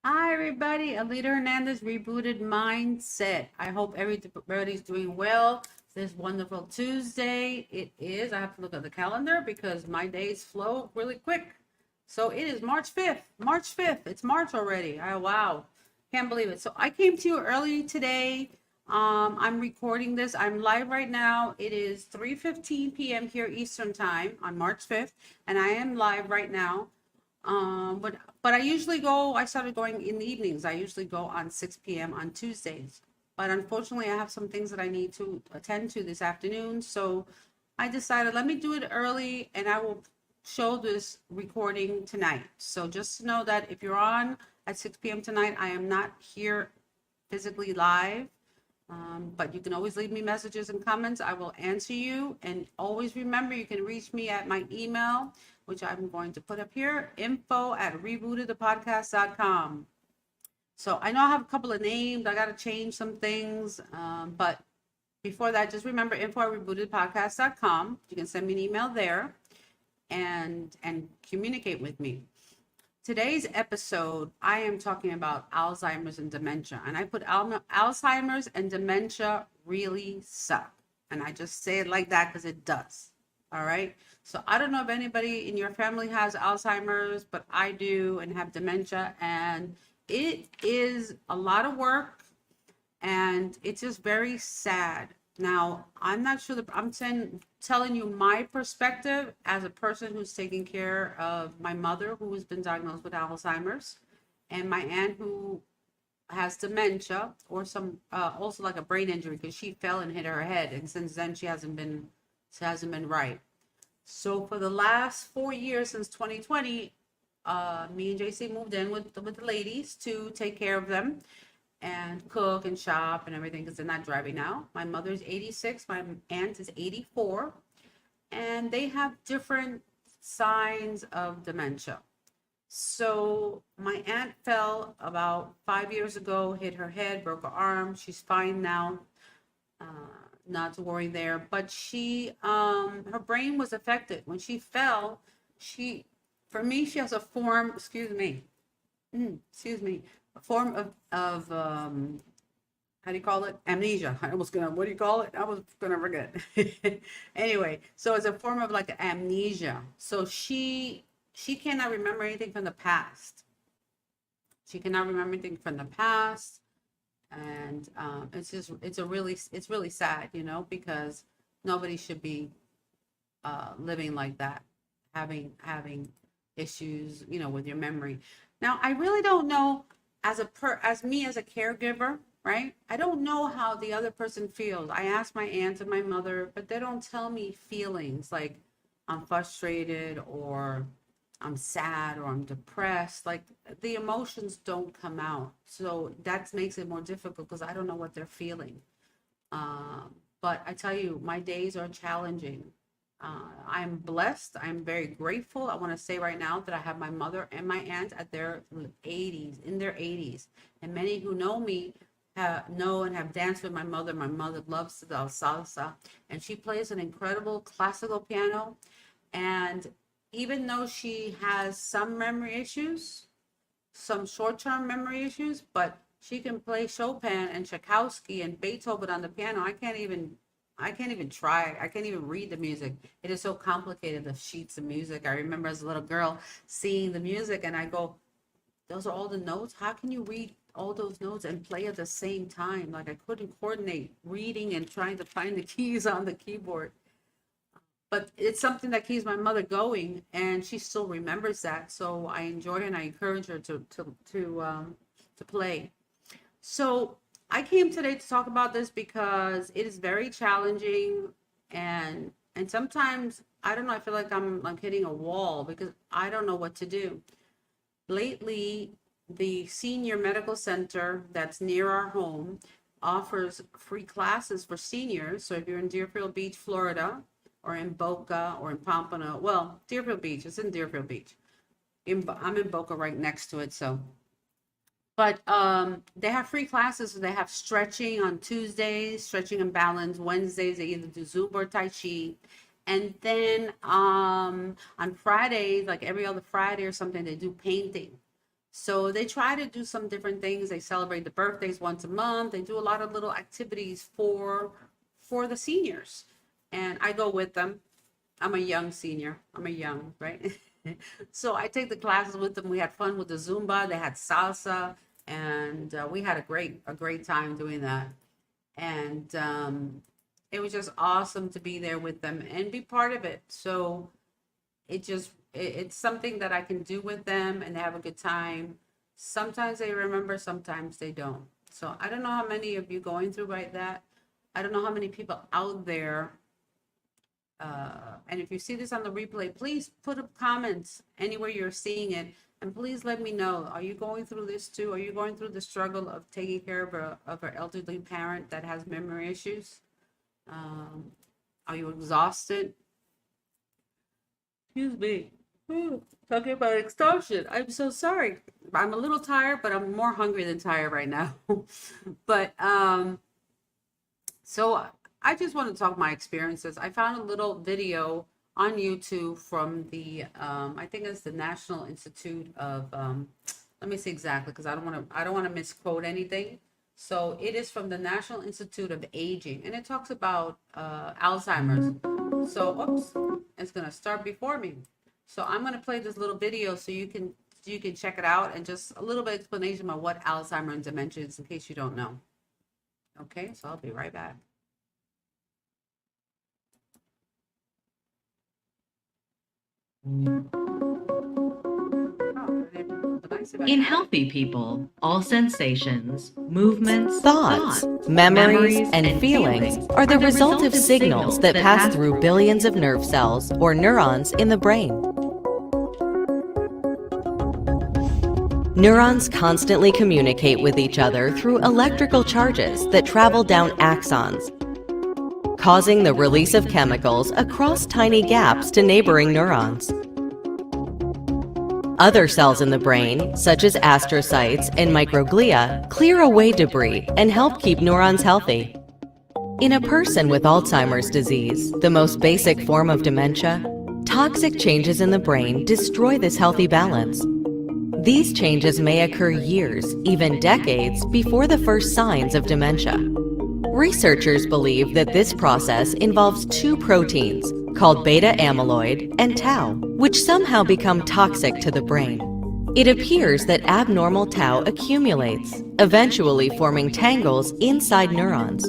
Hi, everybody. Alita Hernandez, Rebooted Mindset. I hope everybody's doing well this wonderful Tuesday. It is, I have to look at the calendar because my days flow really quick. So it is March 5th. March 5th. It's March already. Oh, wow. Can't believe it. So I came to you early today. I'm recording this. I'm live right now. It is 3:15 p.m. here Eastern Time on March 5th, and I am live right now. But I usually go. I started going in the evenings. I usually go on 6 p.m. on Tuesdays. But unfortunately, I have some things that I need to attend to this afternoon. So I decided let me do it early, and I will show this recording tonight. So just know that if you're on at 6 p.m. tonight, I am not here physically live. But you can always leave me messages and comments. I will answer you. And always remember, you can reach me at my email, which I'm going to put up here, info@rebootedthepodcast.com. So I know I have a couple of names. I got to change some things. But before that, just remember info@rebootedthepodcast.com. You can send me an email there and communicate with me. Today's episode, I am talking about Alzheimer's and dementia. And I put Alzheimer's and dementia really suck. And I just say it like that because it does. All right. So I don't know if anybody in your family has Alzheimer's, but I do and have dementia. And it is a lot of work and it's just very sad. Now, I'm not sure that telling you my perspective as a person who's taking care of my mother who has been diagnosed with Alzheimer's and my aunt who has dementia or some also like a brain injury because she fell and hit her head, and since then she hasn't been right. So for the last 4 years since 2020, me and JC moved in with the ladies to take care of them and cook and shop and everything because they're not driving now. My mother's 86, my aunt is 84, and they have different signs of dementia. So my aunt fell about 5 years ago, hit her head, broke her arm. She's fine now. Uh, Not to worry there, but her brain was affected when she fell. She, for me, she has a form. Excuse me, a form of how do you call it? Amnesia. I was gonna, what do you call it? I was gonna forget. Anyway, so it's a form of like amnesia. So she cannot remember anything from the past. She cannot remember anything from the past, and it's really sad, because nobody should be living like that, having issues, with your memory. Now, I really don't know as me as a caregiver, right? I don't know how the other person feels. I ask my aunt and my mother, but they don't tell me feelings like I'm frustrated or I'm sad or I'm depressed. Like the emotions don't come out. So that makes it more difficult because I don't know what they're feeling. But I tell you, my days are challenging. I'm blessed. I'm very grateful. I want to say right now that I have my mother and my aunt at their 80s, in their 80s. And many who know me know and have danced with my mother. My mother loves the salsa, and she plays an incredible classical piano. And even though she has some memory issues, some short-term memory issues, but she can play Chopin and Tchaikovsky and Beethoven on the piano. I can't even try. I can't even read the music. It is so complicated, the sheets of music. I remember as a little girl seeing the music and I go, those are all the notes. How can you read all those notes and play at the same time? Like I couldn't coordinate reading and trying to find the keys on the keyboard. But it's something that keeps my mother going, and she still remembers that. So I enjoy and I encourage her to play. So I came today to talk about this because it is very challenging, and sometimes I don't know. I feel like I'm hitting a wall because I don't know what to do. Lately, the senior medical center that's near our home offers free classes for seniors. So if you're in Deerfield Beach, Florida, or in Boca or in Pompano, well, Deerfield Beach, it's in Deerfield Beach. I'm in Boca right next to it, so. But they have free classes. So they have stretching on Tuesdays, stretching and balance. Wednesdays, they either do Zumba or Tai Chi. And then on Fridays, like every other Friday or something, they do painting. So they try to do some different things. They celebrate the birthdays once a month. They do a lot of little activities for the seniors. And I go with them. I'm a young senior. I'm a young, right? So I take the classes with them. We had fun with the Zumba. They had salsa, and we had a great time doing that. And it was just awesome to be there with them and be part of it. So it's something that I can do with them and have a good time. Sometimes they remember, sometimes they don't. So I don't know how many of you going through like that. I don't know how many people out there. And if you see this on the replay, please put up comments anywhere you're seeing it. And please let me know, are you going through this too? Are you going through the struggle of taking care of an elderly parent that has memory issues? Are you exhausted? Excuse me. Talking about exhaustion. I'm so sorry. I'm a little tired, but I'm more hungry than tired right now. But so I just want to talk my experiences. I found a little video on YouTube from the I think it's the National Institute of let me see exactly because I don't want to misquote anything. So it is from the National Institute of Aging, and it talks about Alzheimer's. So oops, it's gonna start before me. So I'm gonna play this little video so you can check it out, and just a little bit of explanation about what Alzheimer and dementia is in case you don't know. Okay, so I'll be right back. In healthy people, all sensations, movements, Thoughts, memories, and feelings are the result of signals that pass through billions of nerve cells or neurons in the brain. Neurons constantly communicate with each other through electrical charges that travel down axons, causing the release of chemicals across tiny gaps to neighboring neurons. Other cells in the brain, such as astrocytes and microglia, clear away debris and help keep neurons healthy. In a person with Alzheimer's disease, the most basic form of dementia, toxic changes in the brain destroy this healthy balance. These changes may occur years, even decades, before the first signs of dementia. Researchers believe that this process involves two proteins called beta amyloid and tau, which somehow become toxic to the brain. It appears that abnormal tau accumulates, eventually forming tangles inside neurons.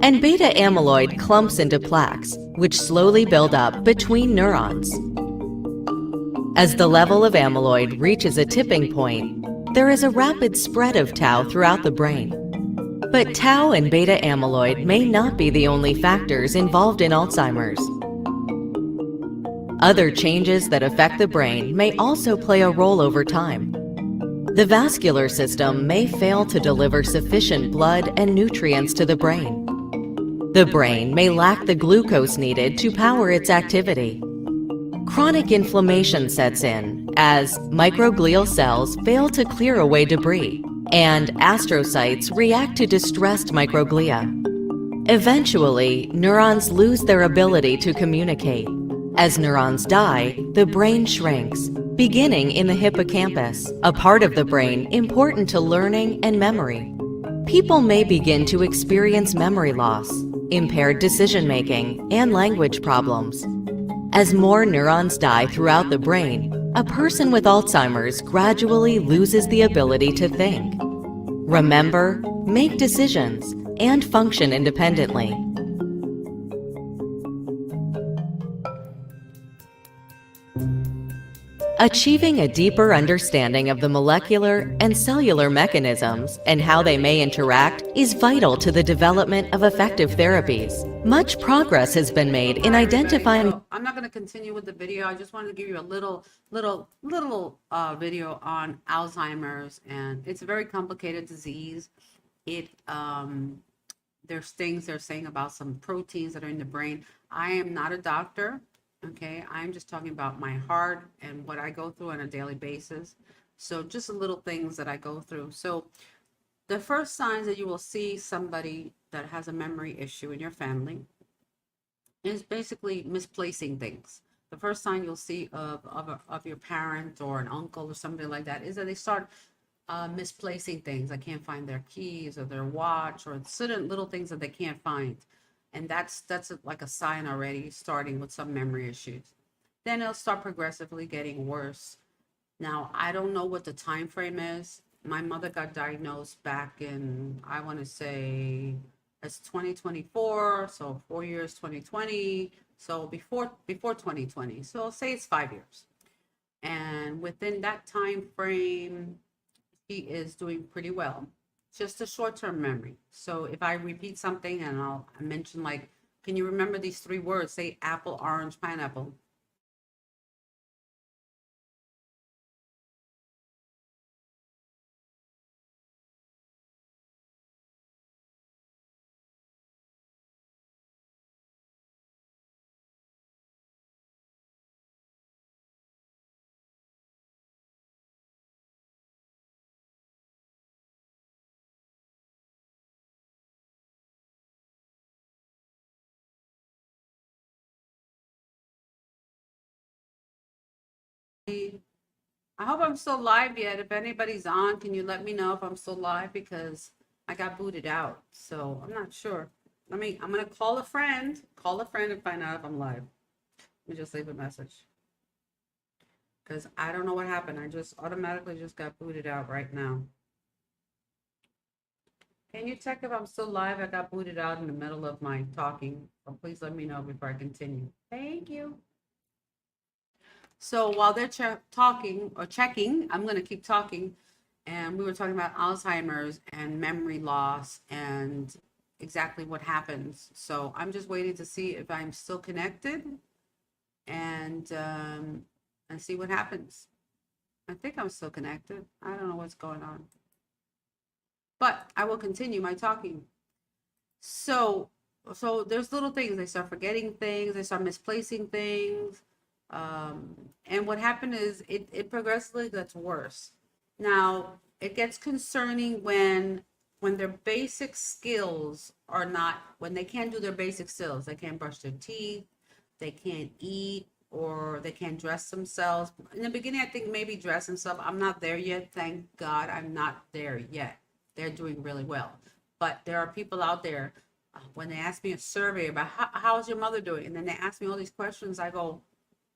And beta amyloid clumps into plaques, which slowly build up between neurons. As the level of amyloid reaches a tipping point, there is a rapid spread of tau throughout the brain. But tau and beta amyloid may not be the only factors involved in Alzheimer's. Other changes that affect the brain may also play a role over time. The vascular system may fail to deliver sufficient blood and nutrients to the brain. The brain may lack the glucose needed to power its activity. Chronic inflammation sets in as microglial cells fail to clear away debris, and astrocytes react to distressed microglia. Eventually, neurons lose their ability to communicate. As neurons die, the brain shrinks, beginning in the hippocampus, a part of the brain important to learning and memory. People may begin to experience memory loss, impaired decision-making, and language problems. As more neurons die throughout the brain, a person with Alzheimer's gradually loses the ability to think, remember, make decisions, and function independently. Achieving a deeper understanding of the molecular and cellular mechanisms and how they may interact is vital to the development of effective therapies. Much progress has been made in identifying. So I'm not going to continue with the video. I just wanted to give you a little video on Alzheimer's, and it's a very complicated disease. There's things they're saying about some proteins that are in the brain. I am not a doctor. Okay, I'm just talking about my heart and what I go through on a daily basis. So just little things that I go through. So the first signs that you will see somebody that has a memory issue in your family is basically misplacing things. the first sign you'll see of your parent or an uncle or somebody like that is that they start misplacing things. I can't find their keys or their watch or certain little things that they can't find. And that's like a sign already starting with some memory issues. Then it'll start progressively getting worse. Now, I don't know what the time frame is. My mother got diagnosed back in, I want to say, it's 2024, so 4 years, 2020, so before 2020. So say it's 5 years. And within that time frame, she is doing pretty well. Just a short-term memory. So if I repeat something and I mention like, can you remember these 3 words? Say apple, orange, pineapple. I hope I'm still live yet. If anybody's on, can you let me know if I'm still live? Because I got booted out, so I'm not sure. I'm gonna call a friend and find out if I'm live. Let me just leave a message. Because I don't know what happened. I just automatically just got booted out right now. Can you check if I'm still live? I got booted out in the middle of my talking. So please let me know before I continue. Thank you. So while they're talking or checking, I'm going to keep talking. And we were talking about Alzheimer's and memory loss and exactly what happens. So I'm just waiting to see if I'm still connected and see what happens. I think I'm still connected. I don't know what's going on. But I will continue my talking. So there's little things. They start forgetting things. They start misplacing things. And what happened is it progressively gets worse. Now, it gets concerning when their basic skills are not, when they can't do their basic skills. They can't brush their teeth, they can't eat, or they can't dress themselves. In the beginning, I think maybe dress themselves. I'm not there yet. Thank God I'm not there yet. They're doing really well. But there are people out there, when they ask me a survey about how's your mother doing, and then they ask me all these questions, I go,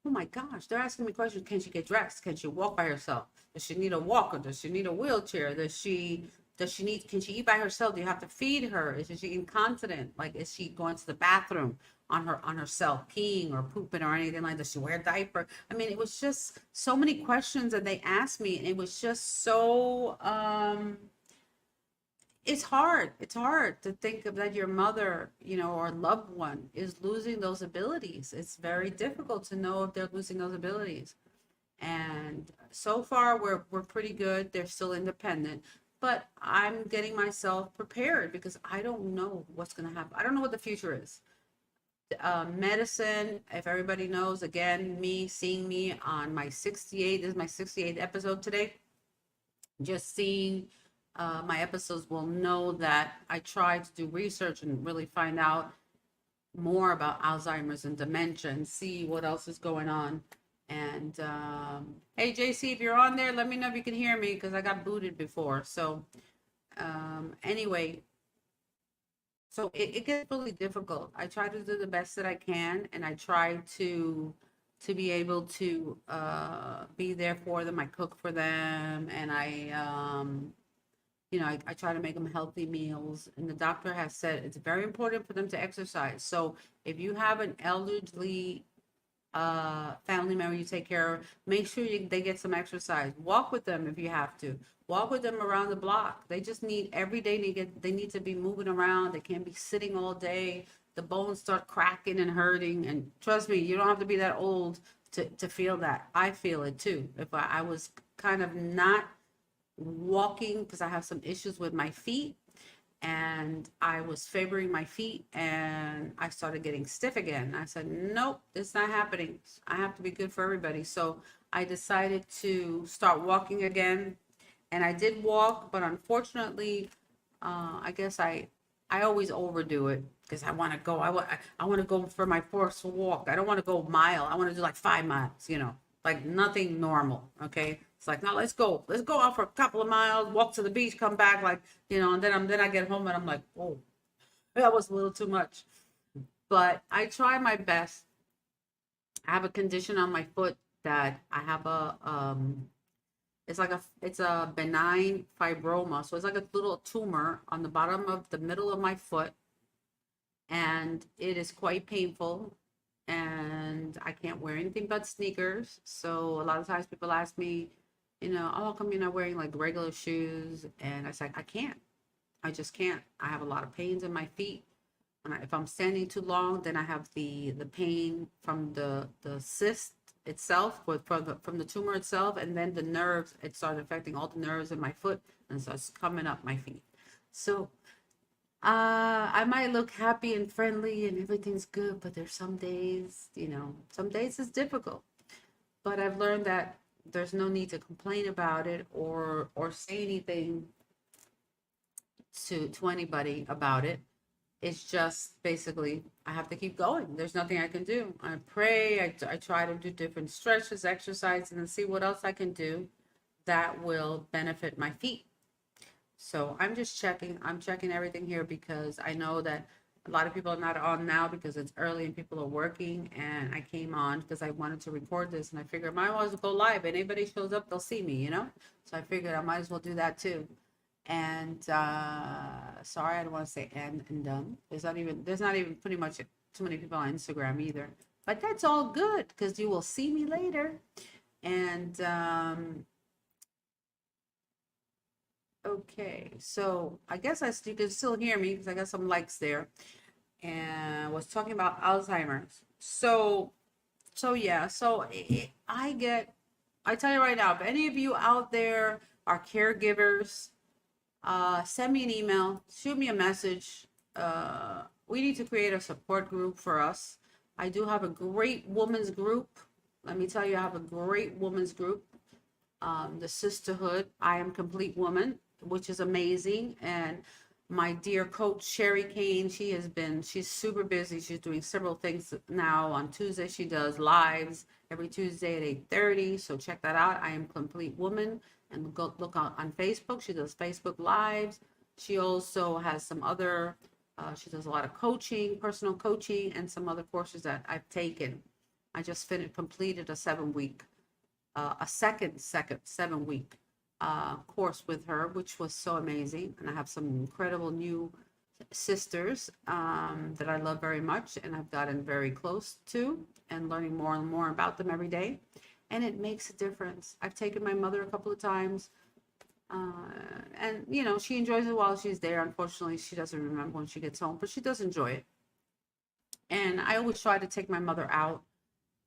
oh my gosh, they're asking me questions. Can she get dressed? Can she walk by herself? Does she need a walker? Does she need a wheelchair? Can she eat by herself? Do you have to feed her? Is she incontinent? Like, is she going to the bathroom on herself, peeing or pooping or anything like that? Does she wear a diaper? I mean, it was just so many questions that they asked me, and it was just so, it's hard to think of that your mother, or loved one is losing those abilities. It's very difficult to know if they're losing those abilities. And so far we're pretty good. They're still independent, but I'm getting myself prepared because I don't know what's going to happen. I don't know what the future is. Medicine, if everybody knows, again, seeing me on my 68, this is my 68th episode today. Just seeing my episodes will know that I try to do research and really find out more about Alzheimer's and dementia and see what else is going on. And hey, JC, if you're on there, let me know if you can hear me because I got booted before. So anyway, so it gets really difficult. I try to do the best that I can, and I try to be able to be there for them. I cook for them, and I try to make them healthy meals. And the doctor has said it's very important for them to exercise. So if you have an elderly family member you take care of, make sure they get some exercise. Walk with them if you have to. Walk with them around the block. They just need every day they need to be moving around. They can't be sitting all day. The bones start cracking and hurting. And trust me, you don't have to be that old to feel that. I feel it too. If I was kind of not walking because I have some issues with my feet, and I was favoring my feet and I started getting stiff again. I said, nope, it's not happening. I have to be good for everybody. So I decided to start walking again, and I did walk, but unfortunately, I guess I I always overdo it because I want to go. I want to go for my first walk. I don't want to go a mile. I want to do like 5 miles, like nothing normal. Okay. It's like, no, let's go. Let's go out for a couple of miles, walk to the beach, come back, like, and then I get home and I'm like, oh, that was a little too much. But I try my best. I have a condition on my foot that I have it's a benign fibroma. So it's like a little tumor on the bottom of the middle of my foot, and it is quite painful. And I can't wear anything but sneakers. So a lot of times people ask me, oh, how come you're not wearing like regular shoes? And I say, I can't. I just can't. I have a lot of pains in my feet. If I'm standing too long, then I have the pain from the cyst itself, from the tumor itself, and then the nerves. It started affecting all the nerves in my foot, and so it's coming up my feet. So I might look happy and friendly and everything's good, but there's some days, some days it's difficult. But I've learned that there's no need to complain about it or say anything to anybody about it. It's just basically I have to keep going. There's nothing I can do. I pray. I try to do different stretches, exercises, and see what else I can do that will benefit my feet. So I'm just checking. I'm checking everything here because I know that a lot of people are not on now because it's early and people are working. And I came on because I wanted to record this, and I figured I might as well go live. And anybody shows up, they'll see me, So I figured I might as well do that too. And sorry, I don't want to say and done. There's not even pretty much too many people on Instagram either. But that's all good because you will see me later. And okay, so I guess you can still hear me because I got some likes there. And I was talking about Alzheimer's. So yeah, I tell you right now, if any of you out there are caregivers, send me an email, shoot me a message. We need to create a support group for us. I do have a great women's group. Let me tell you, I have a great women's group. The Sisterhood, I Am Complete Woman, which is amazing. And my dear coach, Sherry Kane, she's super busy. She's doing several things now. On Tuesday, she does lives every Tuesday at 8:30. So check that out. I Am Complete Woman. And go look on Facebook. She does Facebook Lives. She also has some other, she does a lot of coaching, personal coaching, and some other courses that I've taken. I just completed a 7-week, a second 7-week course with her, which was so amazing. And I have some incredible new sisters that I love very much, and I've gotten very close to and learning more and more about them every day. And it makes a difference. I've taken my mother a couple of times, and she enjoys it while she's there. Unfortunately, she doesn't remember when she gets home, but she does enjoy it. And I always try to take my mother out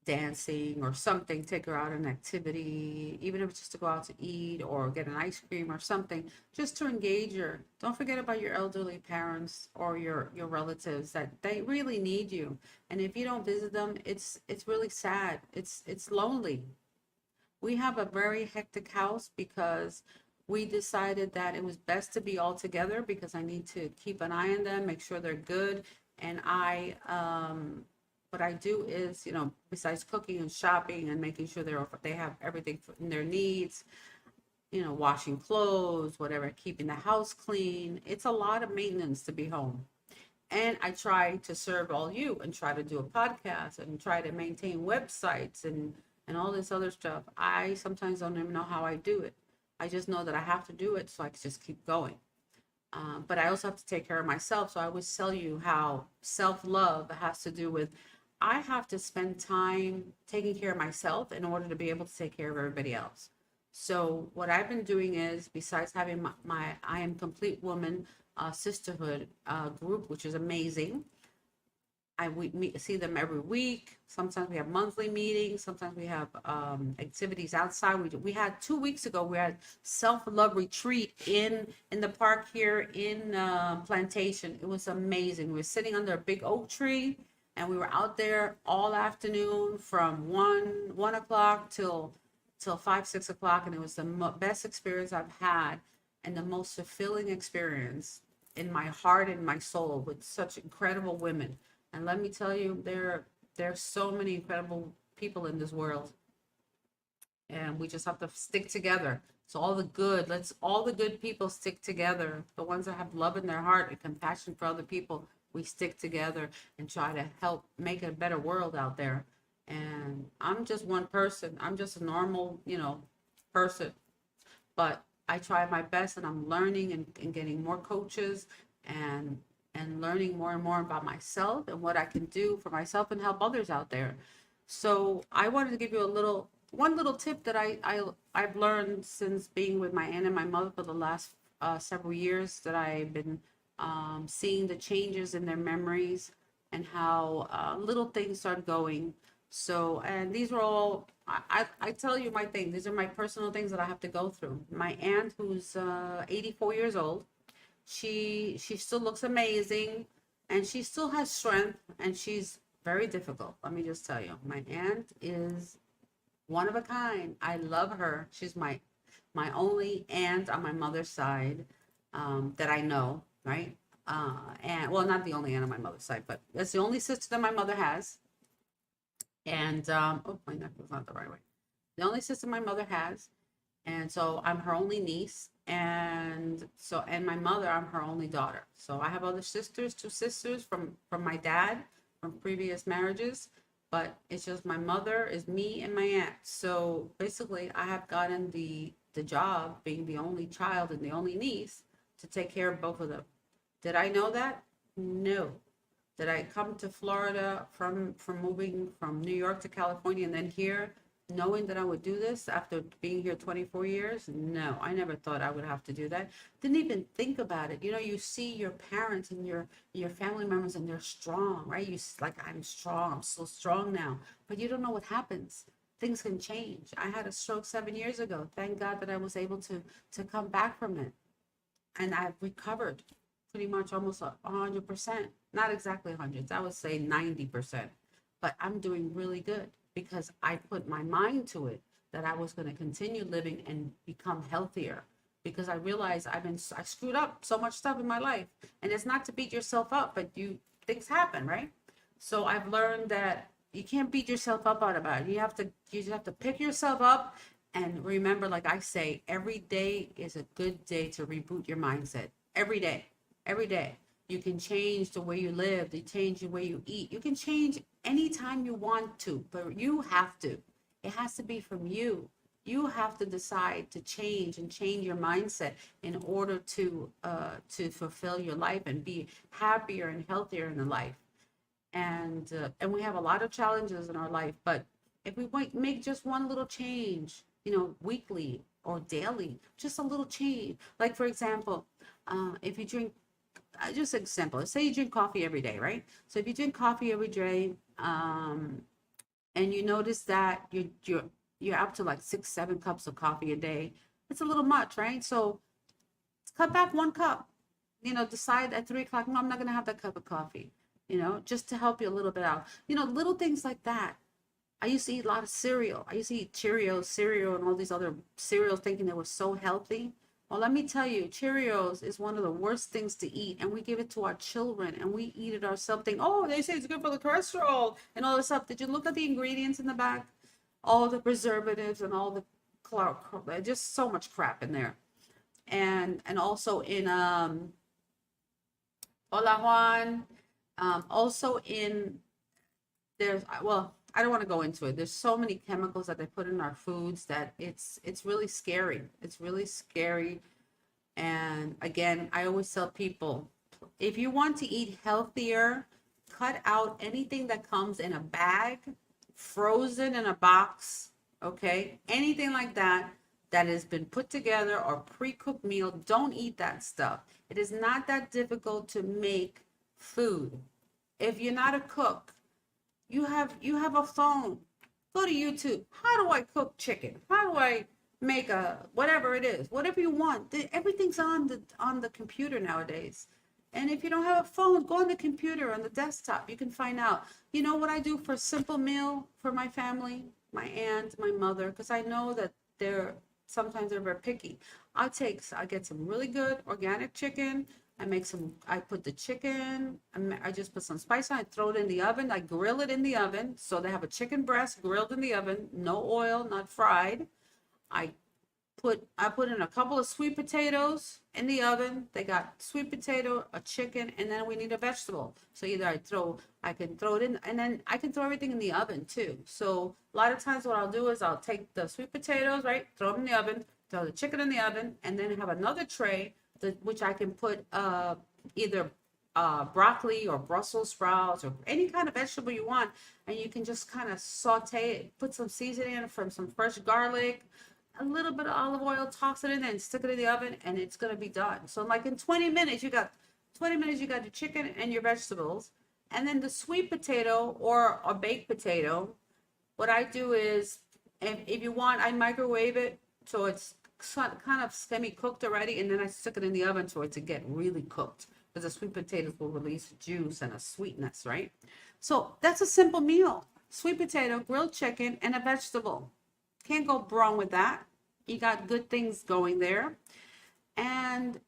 dancing or something, take her out on an activity, even if it's just to go out to eat or get an ice cream or something, just to engage her. Don't forget about your elderly parents or your relatives, that they really need you. And if you don't visit them, it's really sad. It's lonely. We have a very hectic house because we decided that it was best to be all together because I need to keep an eye on them, make sure they're good. And what I do is, besides cooking and shopping and making sure they have everything in their needs, washing clothes, whatever, keeping the house clean. It's a lot of maintenance to be home. And I try to serve all you and try to do a podcast and try to maintain websites and all this other stuff. I sometimes don't even know how I do it. I just know that I have to do it so I can just keep going. But I also have to take care of myself. So I always tell you how self-love has to do with, I have to spend time taking care of myself in order to be able to take care of everybody else. So what I've been doing is, besides having my I Am Complete Woman Sisterhood group, which is amazing, we see them every week. Sometimes we have monthly meetings. Sometimes we have activities outside. We had 2 weeks ago, we had self-love retreat in the park here in Plantation. It was amazing. We were sitting under a big oak tree, and we were out there all afternoon from 1 o'clock till 5, 6 o'clock. And it was the best experience I've had and the most fulfilling experience in my heart and my soul with such incredible women. And let me tell you, there's so many incredible people in this world, and we just have to stick together. So let's all the good people stick together. The ones that have love in their heart and compassion for other people, we stick together and try to help make a better world out there. And I'm just one person. I'm just a normal, person, but I try my best, and I'm learning and getting more coaches and learning more and more about myself and what I can do for myself and help others out there. So I wanted to give you one little tip that I've learned since being with my aunt and my mother for the last several years, that I've been seeing the changes in their memories and how little things start going. So, and these are all, I tell you my thing, these are my personal things that I have to go through. My aunt, who's 84 years old, she still looks amazing, and she still has strength, and she's very difficult. Let me just tell you, my aunt is one of a kind. I love her. She's my only aunt on my mother's side, that I know, right? And well, not the only aunt on my mother's side, but that's the only sister that my mother has. And oh, my neck was not the right way. The only sister my mother has, and so I'm her only niece. And my mother, I'm her only daughter. So I have other sisters, two sisters from my dad from previous marriages, but it's just my mother is me and my aunt. So basically, I have gotten the job, being the only child and the only niece, to take care of both of them. Did I know that? No. Did I come to Florida from moving from New York to California and then here, knowing that I would do this after being here 24 years? No, I never thought I would have to do that. Didn't even think about it. You see your parents and your family members, and they're strong, right? Like, I'm strong, I'm so strong now. But you don't know what happens. Things can change. I had a stroke 7 years ago. Thank God that I was able to come back from it. And I've recovered pretty much almost 100%. Not exactly 100, I would say 90%. But I'm doing really good because I put my mind to it, that I was going to continue living and become healthier, because I realized I screwed up so much stuff in my life. And it's not to beat yourself up, but things happen, right? So I've learned that you can't beat yourself up about it. You just have to pick yourself up and remember, like I say, every day is a good day to reboot your mindset. Every day. Every day. You can change the way you live, you change the way you eat. You can change anytime you want to, but you have to. It has to be from you. You have to decide to change and change your mindset in order to fulfill your life and be happier and healthier in the life. And we have a lot of challenges in our life, but if we make just one little change, weekly or daily, just a little change. Like, for example, if you drink, just example, say you drink coffee every day, right? So if you drink coffee every day, and you notice that you're up to like 6-7 cups of coffee a day, it's a little much, right? So cut back 1 cup. Decide at 3 o'clock, no, I'm not gonna have that cup of coffee. Just to help you a little bit out. Little things like that. I used to eat a lot of cereal. I used to eat Cheerios, cereal, and all these other cereals, thinking they were so healthy. Well, let me tell you, Cheerios is one of the worst things to eat, and we give it to our children, and we eat it ourselves, thinking, oh, they say it's good for the cholesterol and all this stuff. Did you look at the ingredients in the back? All the preservatives and all the just so much crap in there. And also in Hola Juan, also in well, I don't want to go into it. There's so many chemicals that they put in our foods that it's really scary. It's really scary. And again, I always tell people, if you want to eat healthier, cut out anything that comes in a bag, frozen in a box, okay? Anything like that has been put together, or pre-cooked meal. Don't eat that stuff. It is not that difficult to make food. If you're not a cook, you have a phone. Go to YouTube. How do I cook chicken? How do I make whatever it is? Whatever you want. Everything's on the computer nowadays. And if you don't have a phone, go on the computer, on the desktop. You can find out. You know what I do for a simple meal for my family, my aunt, my mother, because I know that sometimes they're very picky. I get some really good organic chicken. I put the chicken, I just put some spice on it, throw it in the oven, I grill it in the oven. So they have a chicken breast grilled in the oven, no oil, not fried. I put in a couple of sweet potatoes in the oven. They got sweet potato, a chicken, and then we need a vegetable. So either I can throw it in, and then I can throw everything in the oven too. So a lot of times what I'll do is I'll take the sweet potatoes, right, throw them in the oven, throw the chicken in the oven, and then have another tray which I can put either broccoli or Brussels sprouts or any kind of vegetable you want, and you can just kind of saute it, put some seasoning in from some fresh garlic, a little bit of olive oil, toss it in there and stick it in the oven, and it's gonna be done. So like in 20 minutes, you got your chicken and your vegetables. And then the sweet potato or a baked potato, what I do is, if you want, I microwave it so it's kind of semi-cooked already, and then I stick it in the oven for it to get really cooked, because the sweet potatoes will release juice and a sweetness, right? So that's a simple meal: sweet potato, grilled chicken, and a vegetable. Can't go wrong with that. You got good things going there. And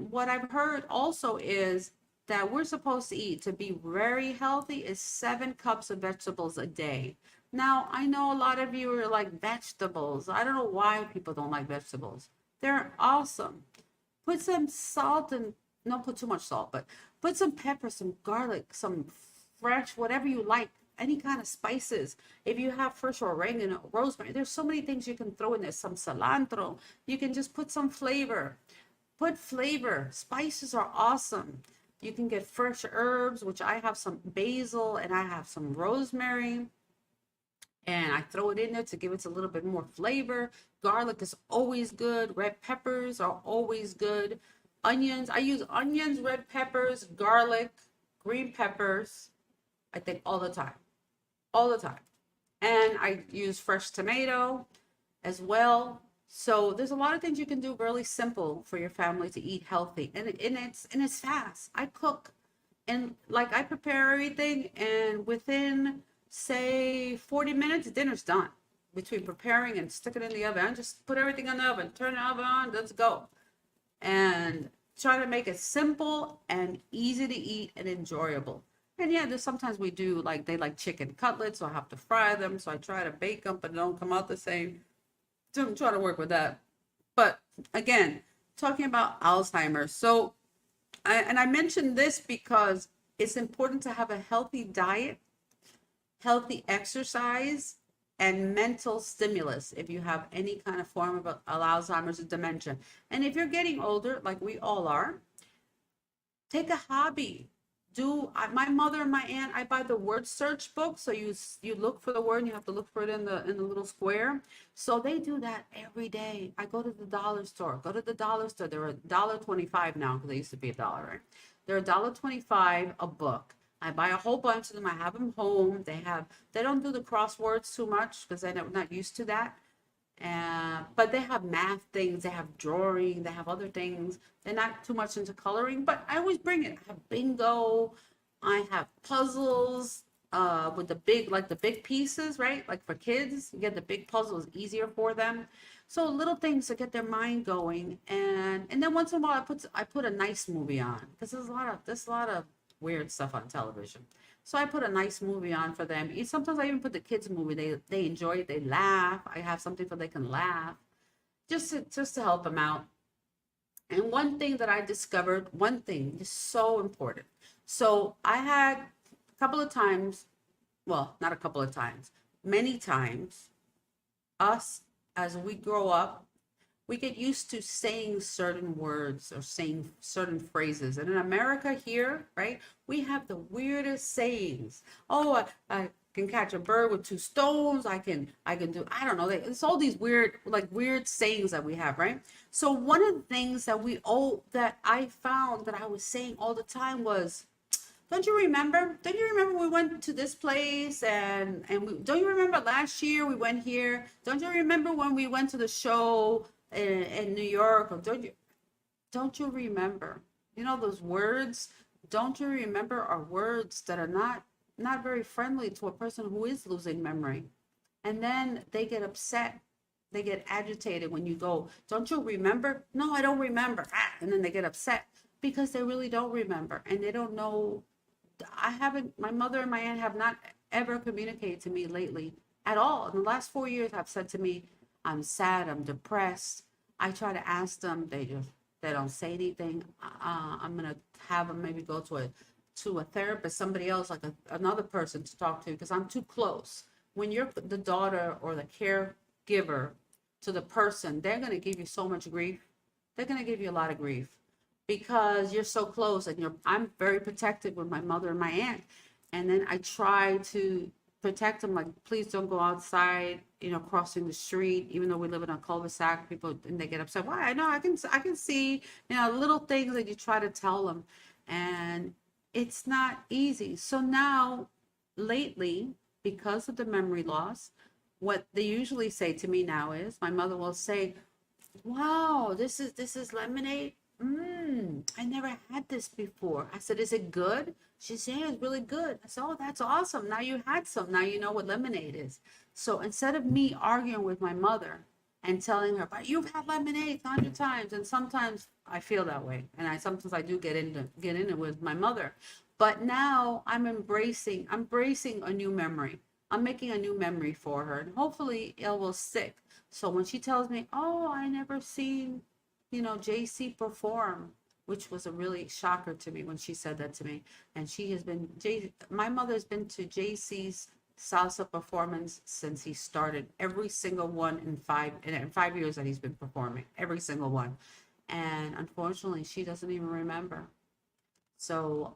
what I've heard also is that we're supposed to eat, to be very healthy, is 7 cups of vegetables a day. Now, I know a lot of you are like, vegetables. I don't know why people don't like vegetables. They're awesome. Put some salt and, don't put too much salt, but put some pepper, some garlic, some fresh, whatever you like, any kind of spices. If you have fresh oregano, rosemary, there's so many things you can throw in there, some cilantro. You can just put some flavor. Put flavor. Spices are awesome. You can get fresh herbs, which I have some basil and I have some rosemary. And I throw it in there to give it a little bit more flavor. Garlic is always good. Red peppers are always good. Onions, I use onions, red peppers, garlic, green peppers, I think all the time. And I use fresh tomato as well. So there's a lot of things you can do really simple for your family to eat healthy. And it's fast. I cook and like I prepare everything, and within say 40 minutes, dinner's done. Between preparing and sticking it in the oven, I just put everything in the oven, turn the oven on, let's go. And try to make it simple and easy to eat and enjoyable. And yeah, there's sometimes we do, like, they like chicken cutlets, so I have to fry them. So I try to bake them, but they don't come out the same. So I'm trying to work with that. But again, talking about Alzheimer's. So, I mentioned this because it's important to have a healthy diet, healthy exercise, and mental stimulus if you have any kind of form of Alzheimer's or dementia. And if you're getting older, like we all are, take a hobby. My mother and my aunt, I buy the word search book. So you look for the word and you have to look for it in the little square. So they do that every day. I go to the dollar store. They're $1.25 now, because they used to be $1, right? They're $1.25 a book. I buy a whole bunch of them. I have them home. They don't do the crosswords too much because they're not used to that. But they have math things, they have drawing, they have other things. They're not too much into coloring, but I always bring it. I have bingo, I have puzzles with the big pieces, right? Like for kids, you get the big puzzles easier for them. So little things to get their mind going, and then once in a while I put a nice movie on, because there's a lot of weird stuff on television. So I put a nice movie on for them. Sometimes I even put the kids' movie. They enjoy it. They laugh. I have something so they can laugh, just to help them out. And one thing that I discovered, one thing is so important. So I had a couple of times, well, not a couple of times, many times, us as we grow up, we get used to saying certain words or saying certain phrases. And in America here, right, we have the weirdest sayings. Oh, I can catch a bird with 2 stones. I can do, I don't know. It's all these weird sayings that we have, right? So one of the things that I found that I was saying all the time was, don't you remember we went to this place, and don't you remember last year we went here? Don't you remember when we went to the show in New York? Or don't you remember? You know, those words, don't you remember, are words that are not very friendly to a person who is losing memory. And then they get upset, they get agitated when you go, don't you remember? No, I don't remember. And then they get upset because they really don't remember and they don't know. My mother and my aunt have not ever communicated to me lately at all. In the last 4 years, have said to me, I'm sad, I'm depressed. I try to ask them, they don't say anything. I'm gonna have them maybe go to a therapist, somebody else, like another person to talk to, because I'm too close. When you're the daughter or the caregiver to the person, they're gonna give you so much grief. They're gonna give you a lot of grief because you're so close, and I'm very protective with my mother and my aunt. And then I try to protect them, like, please don't go outside, crossing the street, even though we live in a cul-de-sac, people, and they get upset. Why? I know, I can see, little things that you try to tell them, and it's not easy. So now, lately, because of the memory loss, what they usually say to me now is, my mother will say, wow, this is lemonade. I never had this before. I said, is it good? She said, yeah, it's really good. I said, oh, that's awesome. Now you had some. Now you know what lemonade is. So instead of me arguing with my mother and telling her, but you've had lemonade 100 times, and sometimes I feel that way, and sometimes I do get in it with my mother. But now I'm embracing a new memory. I'm making a new memory for her, and hopefully it will stick. So when she tells me, oh, I never seen, JC perform, which was a really shocker to me when she said that to me. And my mother has been to JC's salsa performance since he started, every single one in 5 years that he's been performing, every single one. And unfortunately, she doesn't even remember. So,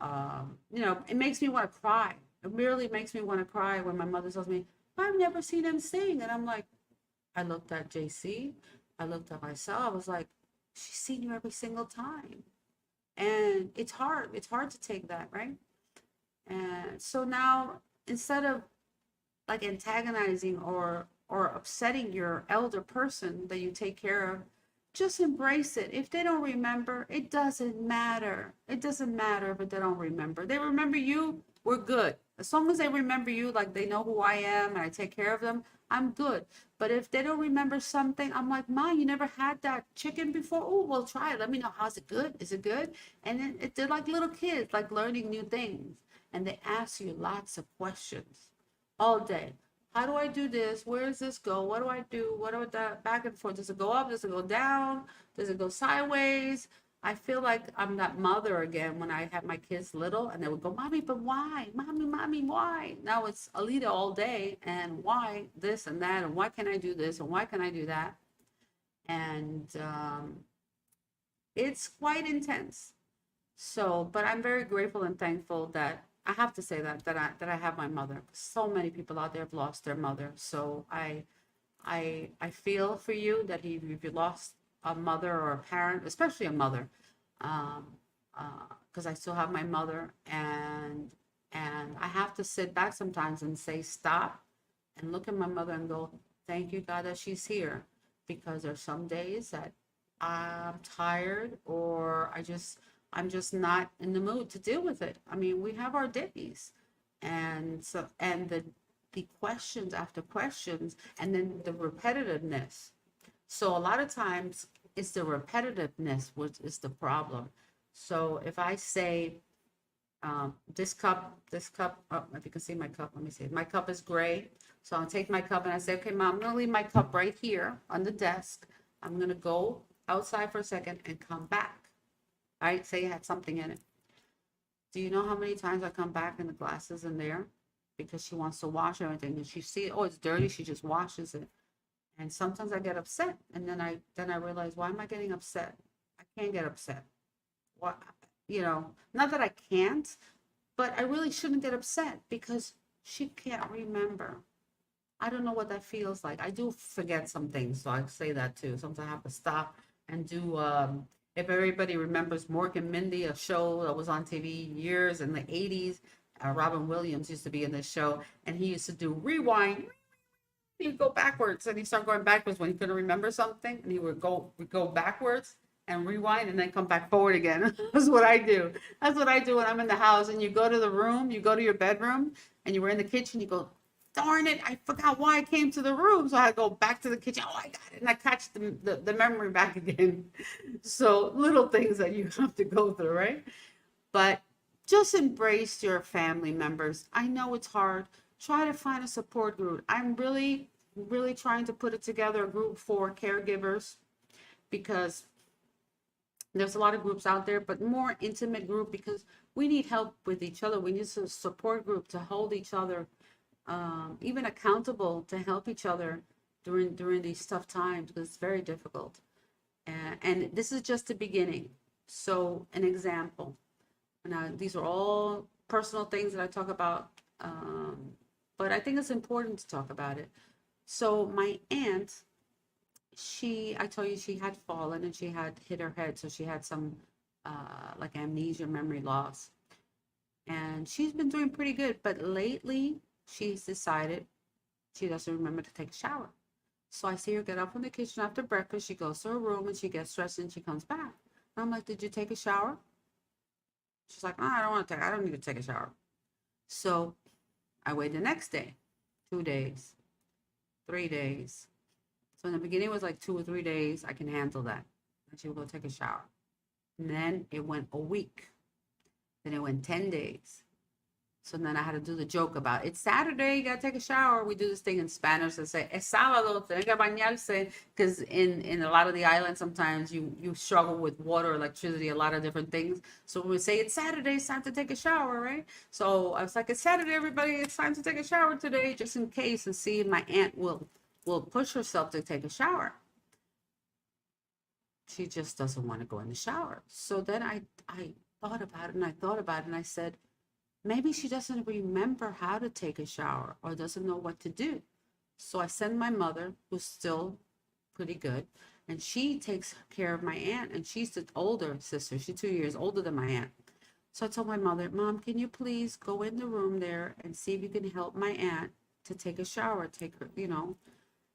it makes me want to cry. It really makes me want to cry when my mother tells me, I've never seen him sing. And I'm like, I looked at JC, I looked at myself, I was like, she's seen you every single time. And it's hard to take that, right? And so now, instead of like antagonizing or upsetting your elder person that you take care of, just embrace it. If they don't remember, it doesn't matter. It doesn't matter if they don't remember. They remember you, we're good. As long as they remember you, like they know who I am and I take care of them, I'm good. But if they don't remember something, I'm like, Ma, you never had that chicken before? Oh, well, try it. Let me know. How's it good? Is it good? And then they're like little kids, like learning new things. And they ask you lots of questions all day. How do I do this? Where does this go? What do I do? What do I back and forth? Does it go up? Does it go down? Does it go sideways? I feel like I'm that mother again when I had my kids little, and they would go, Mommy, but why? Mommy, why? Now it's Alita all day, and why this and that, and why can I do this, and why can I do that? And it's quite intense. So, but I'm very grateful and thankful that I have to say that I have my mother. So many people out there have lost their mother. So I feel for you that if you lost a mother or a parent, especially a mother, because I still have my mother, and I have to sit back sometimes and say stop and look at my mother and go, thank you, God, that she's here, because there's some days that I'm tired, or I'm just not in the mood to deal with it. I mean, we have our days, and the questions after questions, and then the repetitiveness. So a lot of times it's the repetitiveness which is the problem. So if I say, this cup, oh, if you can see my cup, let me see. My cup is gray. So I'll take my cup and I say, okay, Mom, I'm going to leave my cup right here on the desk. I'm going to go outside for a second and come back. All right, say it had something in it. Do you know how many times I come back and the glass is in there? Because she wants to wash everything, and she sees, oh, it's dirty, she just washes it. And sometimes I get upset, and then I realize, why am I getting upset? I can't get upset. What, not that I can't, but I really shouldn't get upset because she can't remember. I don't know what that feels like. I do forget some things, so I say that too. Sometimes I have to stop and do, if everybody remembers Mork and Mindy, a show that was on TV years in the 80s, Robin Williams used to be in this show, and he used to do rewind. He'd go backwards, and he'd start going backwards when he couldn't remember something, and he would go backwards and rewind and then come back forward again. That's what I do. That's what I do when I'm in the house, and you go to the room, you go to your bedroom, and you were in the kitchen, you go, darn it, I forgot why I came to the room. So I go back to the kitchen. Oh, I got it. And I catch the memory back again. So little things that you have to go through, right? But just embrace your family members. I know it's hard. Try to find a support group. I'm really, really trying to put it together, a group for caregivers, because there's a lot of groups out there, but more intimate group, because we need help with each other. We need a support group to hold each other, even accountable, to help each other during these tough times, because it's very difficult. And this is just the beginning. So an example. Now, these are all personal things that I talk about, but I think it's important to talk about it. So my aunt, I told you she had fallen and she had hit her head, so she had some like amnesia, memory loss. And she's been doing pretty good, but lately she's decided she doesn't remember to take a shower. So I see her get up from the kitchen after breakfast, she goes to her room and she gets dressed and she comes back. And I'm like, did you take a shower? She's like, oh, I don't need to take a shower. So I wait the next day, 2 days, 3 days. So in the beginning it was like 2 or 3 days, I can handle that. And she would go take a shower. And then it went a week. Then it went 10 days. So then I had to do the joke about, it's Saturday, you gotta take a shower. We do this thing in Spanish and say, es sábado, tiene que bañarse. Because in a lot of the islands, sometimes you struggle with water, electricity, a lot of different things. So when we say it's Saturday, it's time to take a shower, right? So I was like, it's Saturday, everybody, it's time to take a shower today, just in case, and see if my aunt will push herself to take a shower. She just doesn't want to go in the shower. So then I thought about it and I thought about it and I said, maybe she doesn't remember how to take a shower or doesn't know what to do. So I send my mother, who's still pretty good, and she takes care of my aunt, and she's the older sister. She's 2 years older than my aunt. So I told my mother, Mom, can you please go in the room there and see if you can help my aunt to take a shower, take her,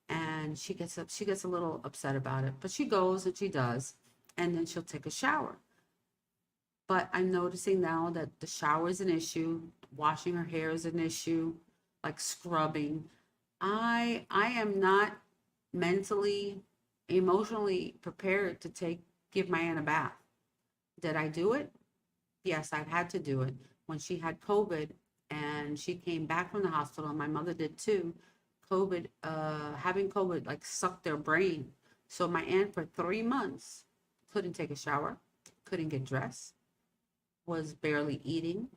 and she gets up, she gets a little upset about it, but she goes and she does, and then she'll take a shower. But I'm noticing now that the shower is an issue, washing her hair is an issue, like scrubbing. I am not mentally, emotionally prepared to give my aunt a bath. Did I do it? Yes, I've had to do it. When she had COVID and she came back from the hospital, and my mother did too, having COVID like sucked their brain. So my aunt for 3 months couldn't take a shower, couldn't get dressed, was barely eating.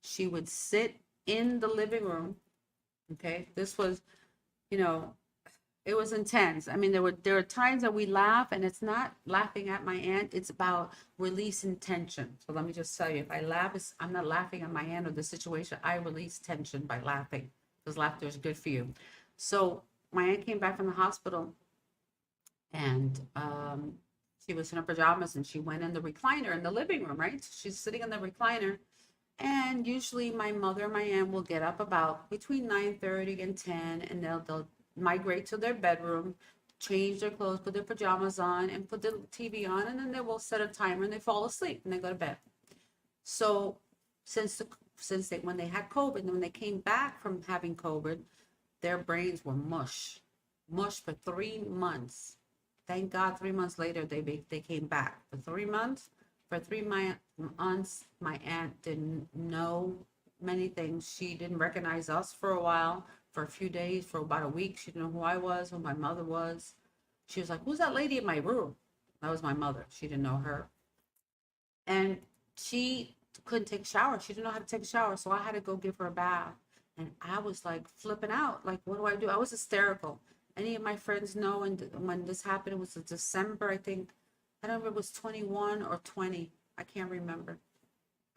She would sit in the living room. Okay, this was, it was intense. I mean, there were times that we laugh, and it's not laughing at my aunt, it's about releasing tension. So let me just tell you, if I laugh, I'm not laughing at my aunt or the situation. I release tension by laughing, because laughter is good for you. So my aunt came back from the hospital, and she was in her pajamas, and she went in the recliner in the living room, right? So she's sitting in the recliner, and usually my mother and my aunt will get up about between 9:30 and 10, and they'll migrate to their bedroom, change their clothes, put their pajamas on, and put the TV on, and then they will set a timer and they fall asleep and they go to bed. So when they had COVID, and when they came back from having COVID, their brains were mush for 3 months. Thank God 3 months later they came back. For 3 months, my aunt didn't know many things. She didn't recognize us for a while, for a few days, for about a week. She didn't know who I was, who my mother was. She was like, who's that lady in my room? That was my mother. She didn't know her. And she couldn't take a shower. She didn't know how to take a shower. So I had to go give her a bath. And I was like flipping out. Like, what do I do? I was hysterical. Any of my friends know, and when this happened, it was in December, I think. I don't know if it was 21 or 20. I can't remember.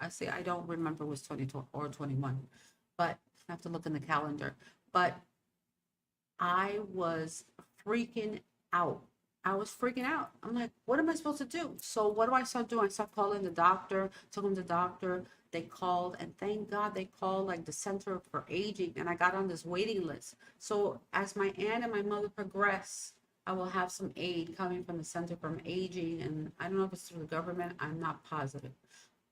I don't remember it was 20 or 21. But I have to look in the calendar. But I was freaking out. I'm like, what am I supposed to do? So what do I start doing? I start calling the doctor, took him to the doctor. They called, and thank God they called like the Center for Aging, and I got on this waiting list. So as my aunt and my mother progress, I will have some aid coming from the Center for Aging, and I don't know if it's through the government, I'm not positive.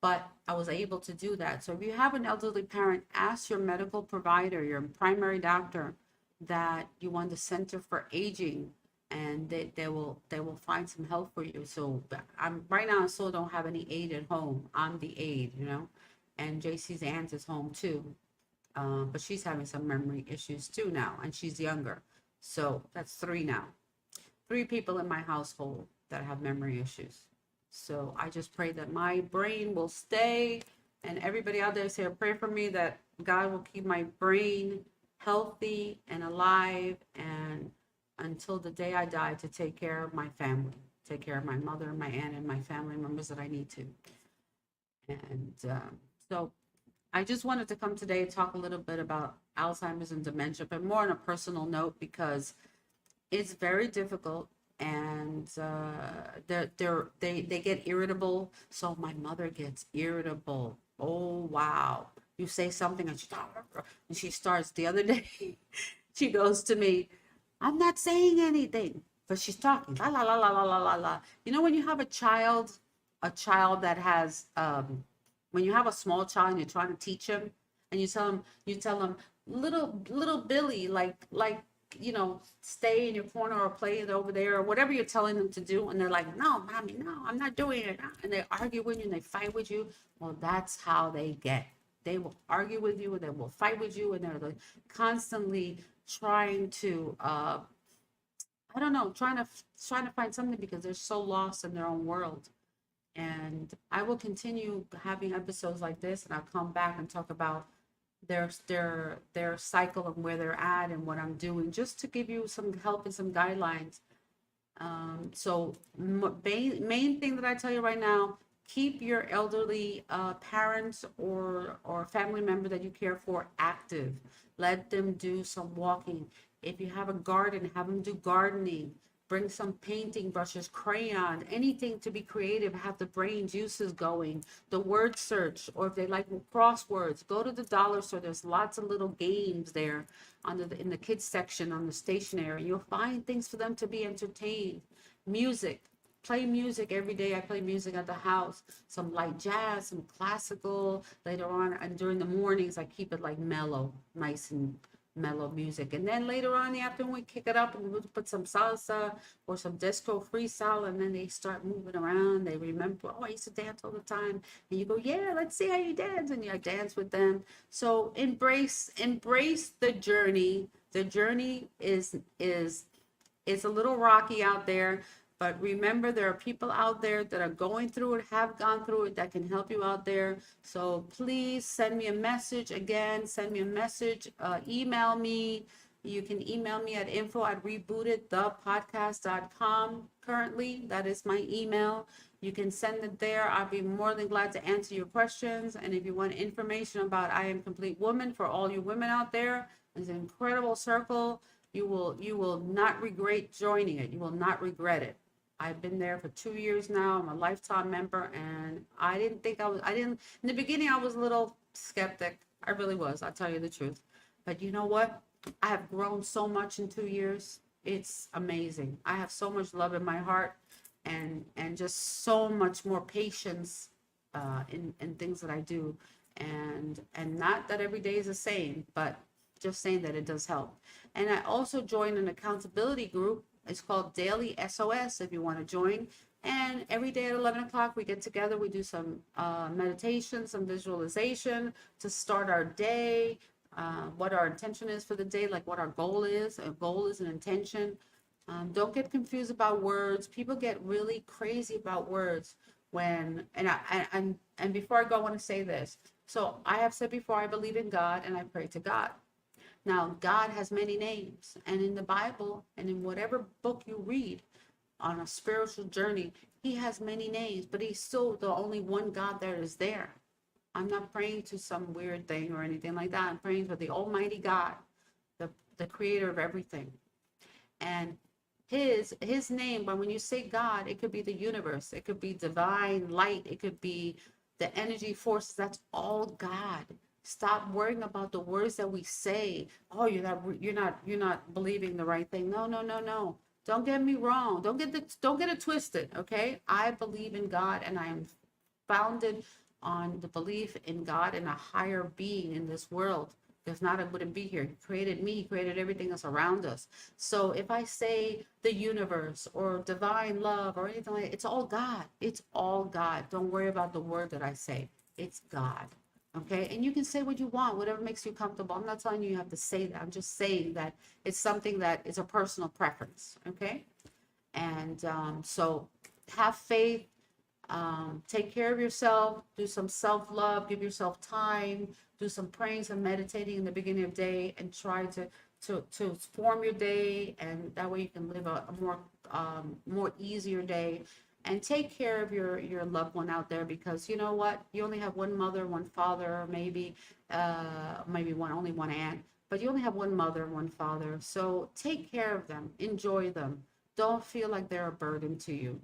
but I was able to do that. So if you have an elderly parent, ask your medical provider, your primary doctor, that you want the Center for Aging, and they will find some help for you. So I'm right now, I still don't have any aide at home. I'm the aide, and JC's aunt is home too. But she's having some memory issues too now, and she's younger. So that's three now. Three people in my household that have memory issues. So I just pray that my brain will stay, and everybody out there say, pray for me that God will keep my brain healthy and alive, and until the day I die, to take care of my family, take care of my mother, my aunt, and my family members that I need to. And so I just wanted to come today and talk a little bit about Alzheimer's and dementia, but more on a personal note, because it's very difficult, and they get irritable. So my mother gets irritable. Oh wow! You say something and she starts. The other day, she goes to me, "I'm not saying anything," but she's talking la la la la la la la la. When you have a child that has when you have a small child and you're trying to teach him, and you tell him, little Billy, stay in your corner or play it over there, or whatever you're telling them to do, and they're like, no, mommy, no, I'm not doing it, and they argue with you and they fight with you. Well, that's how they get. They will argue with you and they will fight with you, and they're like constantly trying to I don't know, trying to find something, because they're so lost in their own world. And I will continue having episodes like this, and I'll come back and talk about their cycle and where they're at and what I'm doing, just to give you some help and some guidelines. So main thing that I tell you right now, keep your elderly parents or family member that you care for active. Let them do some walking. If you have a garden, have them do gardening. Bring some painting brushes, crayon, anything to be creative, have the brain juices going. The word search, or if they like crosswords, go to the dollar store. There's lots of little games there in the kids section on the stationery. You'll find things for them to be entertained. Music, play music every day. I play music at the house, some light jazz, some classical. Later on, and during the mornings, I keep it like mellow, nice and mellow music. And then later on in the afternoon, we kick it up and we'll put some salsa or some disco freestyle, and then they start moving around. They remember, oh, I used to dance all the time. And you go, yeah, let's see how you dance, and you dance with them. So embrace the journey. The journey is a little rocky out there, but remember, there are people out there that are going through it, have gone through it, that can help you out there. So please send me a message. Again, send me a message, email me. You can email me at info@rebootedthepodcast.com. Currently, that is my email. You can send it there. I'll be more than glad to answer your questions. And if you want information about I Am Complete Woman, for all you women out there, it's an incredible circle. You will not regret joining it. You will not regret it. I've been there for 2 years now. I'm a lifetime member, and in the beginning, I was a little skeptic. I really was. I'll tell you the truth. But you know what? I have grown so much in 2 years. It's amazing. I have so much love in my heart, and just so much more patience in things that I do. And not that every day is the same, but just saying that it does help. And I also joined an accountability group. It's called Daily SOS, if you want to join. And every day at 11 o'clock, we get together. We do some meditation, some visualization to start our day, what our intention is for the day, like what our goal is. A goal is an intention. Don't get confused about words. People get really crazy about words and before I go, I want to say this. So I have said before, I believe in God and I pray to God. Now, God has many names, and in the Bible and in whatever book you read on a spiritual journey, he has many names, but he's still the only one God that is there. I'm not praying to some weird thing or anything like that. I'm praying to the Almighty God, the creator of everything. And his name, but when you say God, it could be the universe, it could be divine light, it could be the energy forces. That's all God. Stop worrying about the words that we say. Oh, you're not believing the right thing. No. Don't get me wrong. Don't get it twisted. Okay, I believe in God, and I am founded on the belief in God and a higher being in this world. If not, I wouldn't be here. He created me, he created everything else around us. So if I say the universe or divine love or anything like that, it's all God. It's all God. Don't worry about the word that I say. It's God. Okay, and you can say what you want, whatever makes you comfortable. I'm not telling you have to say that. I'm just saying that it's something that is a personal preference. Okay, and so have faith, take care of yourself, do some self-love, give yourself time, do some praying, some meditating in the beginning of the day, and try to form your day, and that way you can live a more easier day. And take care of your loved one out there, because you know what, you only have one mother, one father, maybe only one aunt, but you only have one mother, one father. So take care of them, enjoy them. Don't feel like they're a burden to you,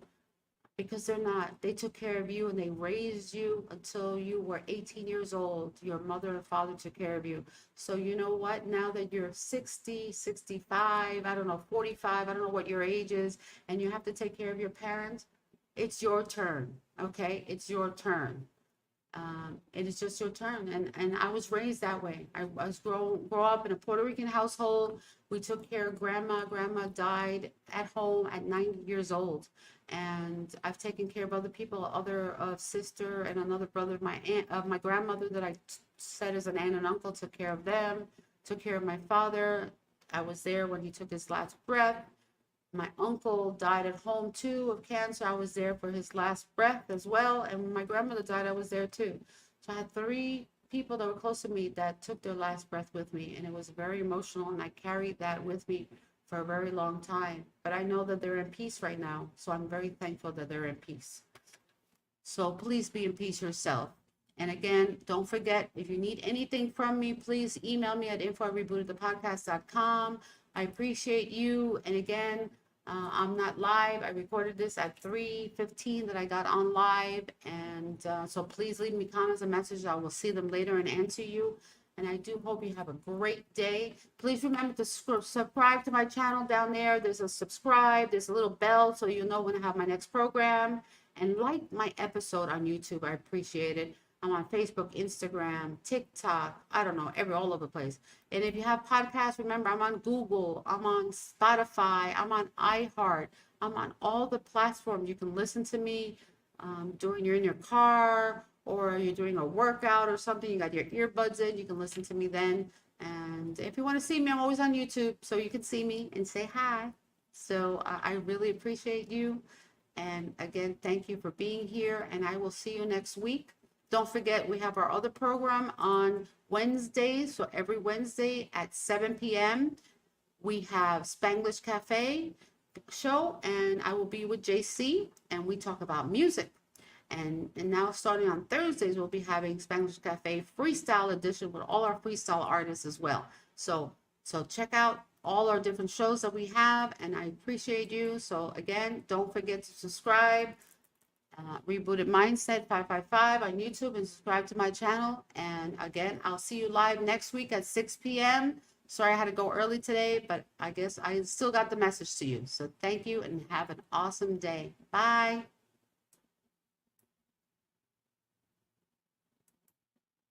because they're not. They took care of you and they raised you until you were 18 years old. Your mother and father took care of you. So you know what, now that you're 60, 65, I don't know, 45, I don't know what your age is, and you have to take care of your parents, it's your turn. Okay, it's your turn. It is just your turn. And I was raised that way. I was grow up in a Puerto Rican household. We took care of grandma. Grandma died at home at 90 years old. And I've taken care of other people, other sister and another brother of my aunt, of my grandmother that I said as an aunt and uncle, took care of them, took care of my father. I was there when he took his last breath. My uncle died at home too of cancer. I was there for his last breath as well. And when my grandmother died, I was there too. So I had 3 people that were close to me that took their last breath with me. And it was very emotional. And I carried that with me for a very long time. But I know that they're in peace right now. So I'm very thankful that they're in peace. So please be in peace yourself. And again, don't forget, if you need anything from me, please email me at info@rebootedthepodcast.com. I appreciate you. And again, I'm not live. I recorded this at 3:15 that I got on live. And so please leave me comments and messages. I will see them later and answer you. And I do hope you have a great day. Please remember to subscribe to my channel down there. There's a subscribe. There's a little bell so you know when I have my next program. And like my episode on YouTube. I appreciate it. I'm on Facebook, Instagram, TikTok, I don't know, all over the place. And if you have podcasts, remember, I'm on Google, I'm on Spotify, I'm on iHeart, I'm on all the platforms. You can listen to me you're in your car, or you're doing a workout or something, you got your earbuds in, you can listen to me then. And if you want to see me, I'm always on YouTube, so you can see me and say hi. So I really appreciate you. And again, thank you for being here, and I will see you next week. Don't forget, we have our other program on Wednesdays. So every Wednesday at 7 p.m., we have Spanglish Cafe show, and I will be with JC, and we talk about music. And now starting on Thursdays, we'll be having Spanglish Cafe Freestyle Edition with all our freestyle artists as well. So check out all our different shows that we have, and I appreciate you. So again, don't forget to subscribe. Rebooted Mindset 555 on YouTube, and subscribe to my channel. And again, I'll see you live next week at 6 p.m. Sorry I had to go early today, but I guess I still got the message to you. So thank you and have an awesome day. Bye.